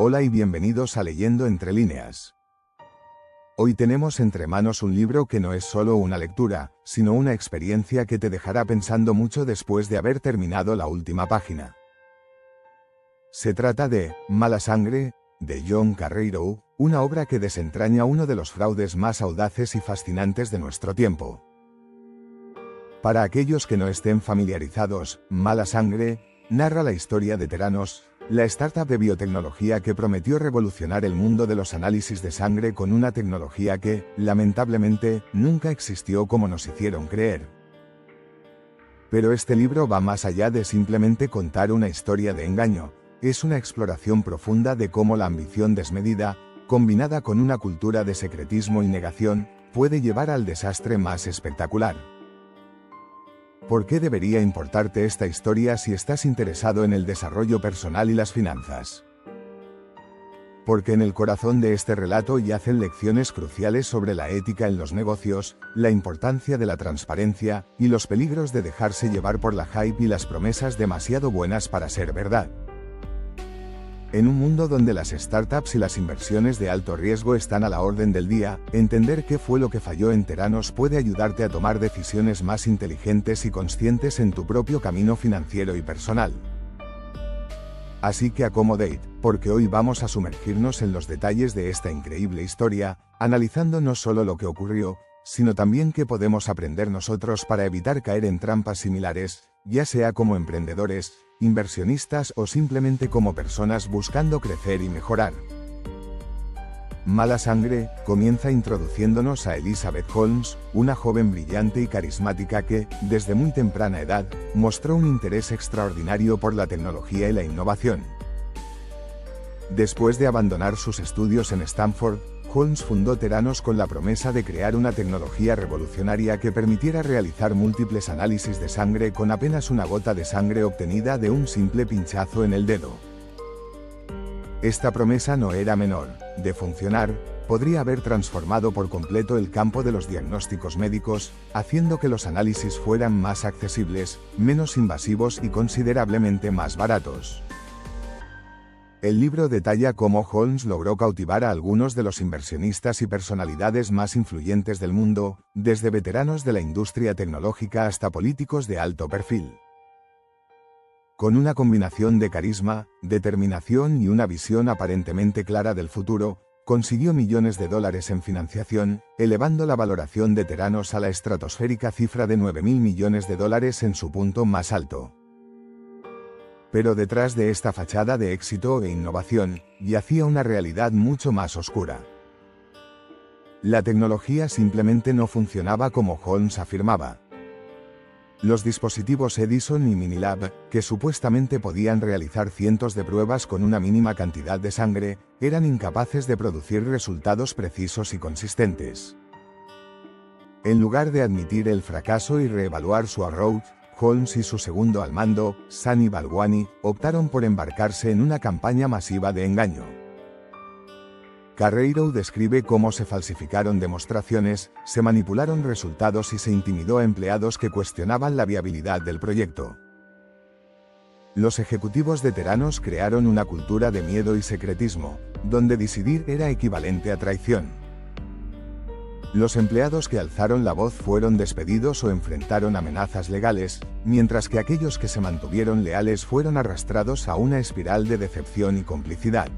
Hola y bienvenidos a Leyendo entre líneas. Hoy tenemos entre manos un libro que no es solo una lectura, sino una experiencia que te dejará pensando mucho después de haber terminado la última página. Se trata de Mala Sangre, de John Carreyrou, una obra que desentraña uno de los fraudes más audaces y fascinantes de nuestro tiempo. Para aquellos que no estén familiarizados, Mala Sangre narra la historia de Theranos, la startup de biotecnología que prometió revolucionar el mundo de los análisis de sangre con una tecnología que, lamentablemente, nunca existió como nos hicieron creer. Pero este libro va más allá de simplemente contar una historia de engaño. Es una exploración profunda de cómo la ambición desmedida, combinada con una cultura de secretismo y negación, puede llevar al desastre más espectacular. ¿Por qué debería importarte esta historia si estás interesado en el desarrollo personal y las finanzas? Porque en el corazón de este relato yacen lecciones cruciales sobre la ética en los negocios, la importancia de la transparencia, y los peligros de dejarse llevar por la hype y las promesas demasiado buenas para ser verdad. En un mundo donde las startups y las inversiones de alto riesgo están a la orden del día, entender qué fue lo que falló en Theranos puede ayudarte a tomar decisiones más inteligentes y conscientes en tu propio camino financiero y personal. Así que acomodate, porque hoy vamos a sumergirnos en los detalles de esta increíble historia, analizando no solo lo que ocurrió, sino también qué podemos aprender nosotros para evitar caer en trampas similares, ya sea como emprendedores, inversionistas o simplemente como personas buscando crecer y mejorar. Mala Sangre comienza introduciéndonos a Elizabeth Holmes, una joven brillante y carismática que, desde muy temprana edad, mostró un interés extraordinario por la tecnología y la innovación. Después de abandonar sus estudios en Stanford, Holmes fundó Theranos con la promesa de crear una tecnología revolucionaria que permitiera realizar múltiples análisis de sangre con apenas una gota de sangre obtenida de un simple pinchazo en el dedo. Esta promesa no era menor. De funcionar, podría haber transformado por completo el campo de los diagnósticos médicos, haciendo que los análisis fueran más accesibles, menos invasivos y considerablemente más baratos. El libro detalla cómo Holmes logró cautivar a algunos de los inversionistas y personalidades más influyentes del mundo, desde veteranos de la industria tecnológica hasta políticos de alto perfil. Con una combinación de carisma, determinación y una visión aparentemente clara del futuro, consiguió millones de dólares en financiación, elevando la valoración de Theranos a la estratosférica cifra de $9.000 millones en su punto más alto. Pero detrás de esta fachada de éxito e innovación, yacía una realidad mucho más oscura. La tecnología simplemente no funcionaba como Holmes afirmaba. Los dispositivos Edison y Minilab, que supuestamente podían realizar cientos de pruebas con una mínima cantidad de sangre, eran incapaces de producir resultados precisos y consistentes. En lugar de admitir el fracaso y reevaluar su approach, Holmes y su segundo al mando, Sunny Balwani, optaron por embarcarse en una campaña masiva de engaño. Carreyrou describe cómo se falsificaron demostraciones, se manipularon resultados y se intimidó a empleados que cuestionaban la viabilidad del proyecto. Los ejecutivos de Theranos crearon una cultura de miedo y secretismo, donde decidir era equivalente a traición. Los empleados que alzaron la voz fueron despedidos o enfrentaron amenazas legales, mientras que aquellos que se mantuvieron leales fueron arrastrados a una espiral de decepción y complicidad.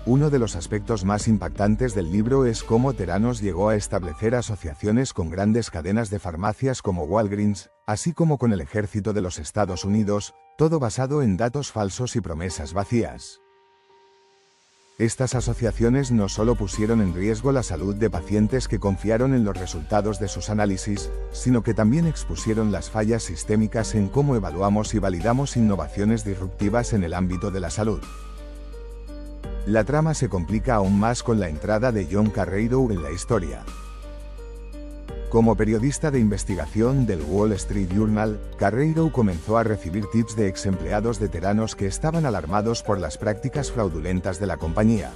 Uno de los aspectos más impactantes del libro es cómo Theranos llegó a establecer asociaciones con grandes cadenas de farmacias como Walgreens, así como con el ejército de los Estados Unidos, todo basado en datos falsos y promesas vacías. Estas asociaciones no solo pusieron en riesgo la salud de pacientes que confiaron en los resultados de sus análisis, sino que también expusieron las fallas sistémicas en cómo evaluamos y validamos innovaciones disruptivas en el ámbito de la salud. La trama se complica aún más con la entrada de John Carreyrou en la historia. Como periodista de investigación del Wall Street Journal, Carreyrou comenzó a recibir tips de ex empleados de Theranos que estaban alarmados por las prácticas fraudulentas de la compañía.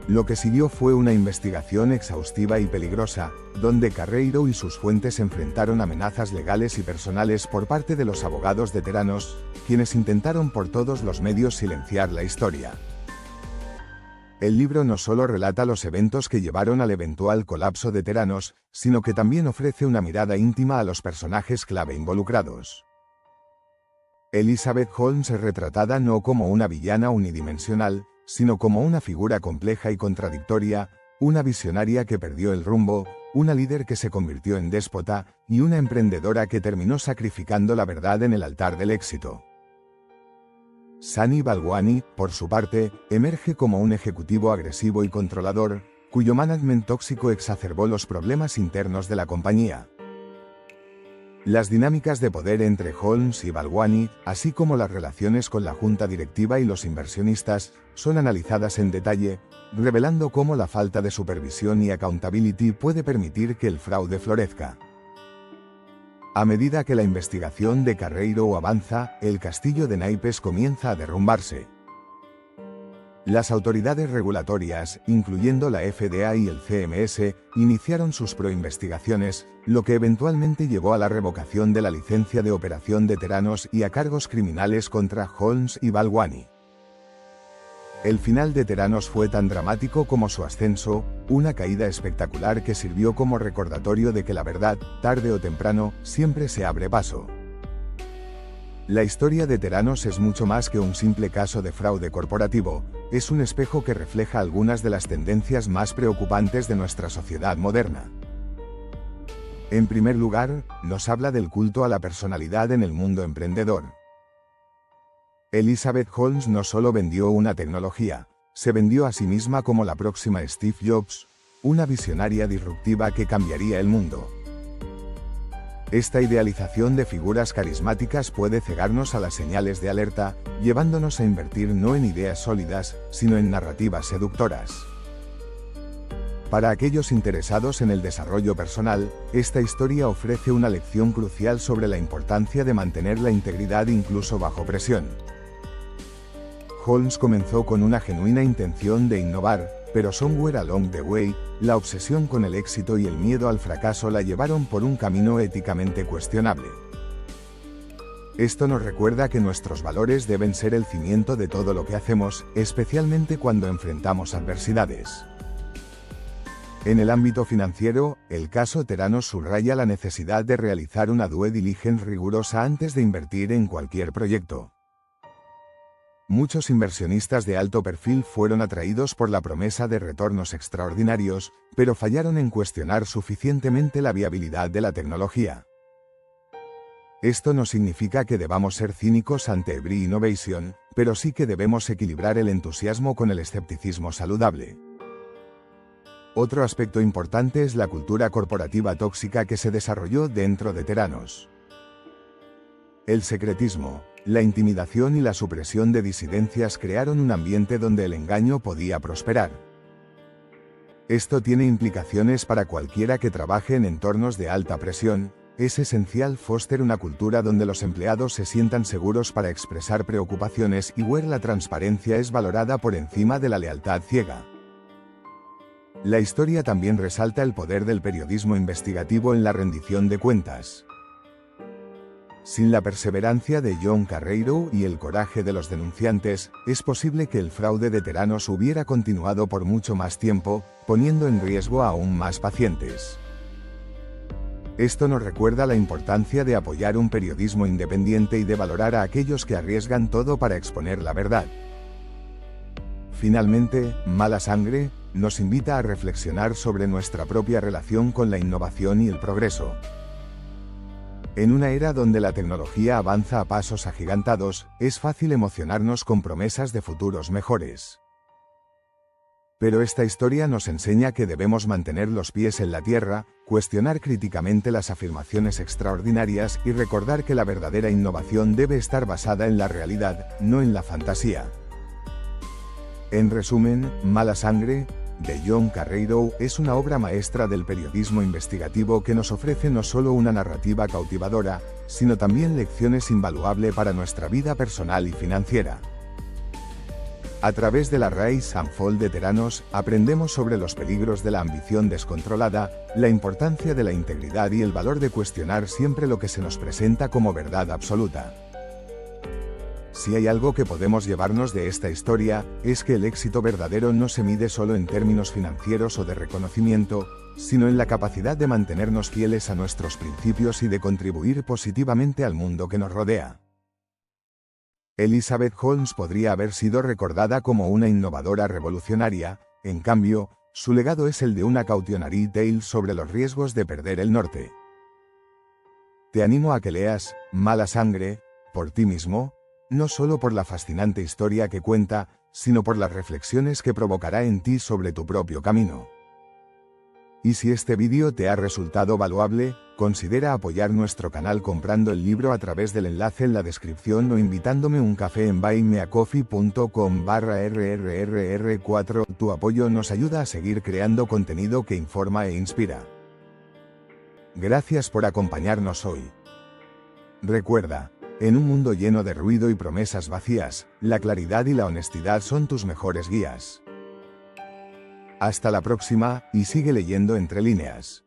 Lo que siguió fue una investigación exhaustiva y peligrosa, donde Carreiro y sus fuentes enfrentaron amenazas legales y personales por parte de los abogados de Theranos, quienes intentaron por todos los medios silenciar la historia. El libro no solo relata los eventos que llevaron al eventual colapso de Theranos, sino que también ofrece una mirada íntima a los personajes clave involucrados. Elizabeth Holmes es retratada no como una villana unidimensional, sino como una figura compleja y contradictoria, una visionaria que perdió el rumbo, una líder que se convirtió en déspota, y una emprendedora que terminó sacrificando la verdad en el altar del éxito. Sunny Balwani, por su parte, emerge como un ejecutivo agresivo y controlador, cuyo management tóxico exacerbó los problemas internos de la compañía. Las dinámicas de poder entre Holmes y Balwani, así como las relaciones con la junta directiva y los inversionistas, son analizadas en detalle, revelando cómo la falta de supervisión y accountability puede permitir que el fraude florezca. A medida que la investigación de Carreiro avanza, el castillo de naipes comienza a derrumbarse. Las autoridades regulatorias, incluyendo la FDA y el CMS, iniciaron sus proinvestigaciones, lo que eventualmente llevó a la revocación de la licencia de operación de Theranos y a cargos criminales contra Holmes y Balwani. El final de Theranos fue tan dramático como su ascenso, una caída espectacular que sirvió como recordatorio de que la verdad, tarde o temprano, siempre se abre paso. La historia de Theranos es mucho más que un simple caso de fraude corporativo, es un espejo que refleja algunas de las tendencias más preocupantes de nuestra sociedad moderna. En primer lugar, nos habla del culto a la personalidad en el mundo emprendedor. Elizabeth Holmes no solo vendió una tecnología, se vendió a sí misma como la próxima Steve Jobs, una visionaria disruptiva que cambiaría el mundo. Esta idealización de figuras carismáticas puede cegarnos a las señales de alerta, llevándonos a invertir no en ideas sólidas, sino en narrativas seductoras. Para aquellos interesados en el desarrollo personal, esta historia ofrece una lección crucial sobre la importancia de mantener la integridad incluso bajo presión. Holmes comenzó con una genuina intención de innovar, pero somewhere along the way, la obsesión con el éxito y el miedo al fracaso la llevaron por un camino éticamente cuestionable. Esto nos recuerda que nuestros valores deben ser el cimiento de todo lo que hacemos, especialmente cuando enfrentamos adversidades. En el ámbito financiero, el caso Theranos subraya la necesidad de realizar una due diligence rigurosa antes de invertir en cualquier proyecto. Muchos inversionistas de alto perfil fueron atraídos por la promesa de retornos extraordinarios, pero fallaron en cuestionar suficientemente la viabilidad de la tecnología. Esto no significa que debamos ser cínicos ante every innovation, pero sí que debemos equilibrar el entusiasmo con el escepticismo saludable. Otro aspecto importante es la cultura corporativa tóxica que se desarrolló dentro de Theranos. El secretismo, la intimidación y la supresión de disidencias crearon un ambiente donde el engaño podía prosperar. Esto tiene implicaciones para cualquiera que trabaje en entornos de alta presión. Es esencial fostear una cultura donde los empleados se sientan seguros para expresar preocupaciones y where la transparencia es valorada por encima de la lealtad ciega. La historia también resalta el poder del periodismo investigativo en la rendición de cuentas. Sin la perseverancia de John Carreiro y el coraje de los denunciantes, es posible que el fraude de Theranos hubiera continuado por mucho más tiempo, poniendo en riesgo a aún más pacientes. Esto nos recuerda la importancia de apoyar un periodismo independiente y de valorar a aquellos que arriesgan todo para exponer la verdad. Finalmente, Mala Sangre nos invita a reflexionar sobre nuestra propia relación con la innovación y el progreso. En una era donde la tecnología avanza a pasos agigantados, es fácil emocionarnos con promesas de futuros mejores. Pero esta historia nos enseña que debemos mantener los pies en la tierra, cuestionar críticamente las afirmaciones extraordinarias y recordar que la verdadera innovación debe estar basada en la realidad, no en la fantasía. En resumen, Mala Sangre, de John Carreiro, es una obra maestra del periodismo investigativo que nos ofrece no solo una narrativa cautivadora, sino también lecciones invaluables para nuestra vida personal y financiera. A través de la Rise and Fall de Theranos, aprendemos sobre los peligros de la ambición descontrolada, la importancia de la integridad y el valor de cuestionar siempre lo que se nos presenta como verdad absoluta. Si hay algo que podemos llevarnos de esta historia, es que el éxito verdadero no se mide solo en términos financieros o de reconocimiento, sino en la capacidad de mantenernos fieles a nuestros principios y de contribuir positivamente al mundo que nos rodea. Elizabeth Holmes podría haber sido recordada como una innovadora revolucionaria, en cambio, su legado es el de una cautionary tale sobre los riesgos de perder el norte. Te animo a que leas Mala Sangre por ti mismo, no solo por la fascinante historia que cuenta, sino por las reflexiones que provocará en ti sobre tu propio camino. Y si este vídeo te ha resultado valuable, considera apoyar nuestro canal comprando el libro a través del enlace en la descripción o invitándome un café en buymeacoffee.com/rrrr4. Tu apoyo nos ayuda a seguir creando contenido que informa e inspira. Gracias por acompañarnos hoy. Recuerda, en un mundo lleno de ruido y promesas vacías, la claridad y la honestidad son tus mejores guías. Hasta la próxima, y sigue leyendo entre líneas.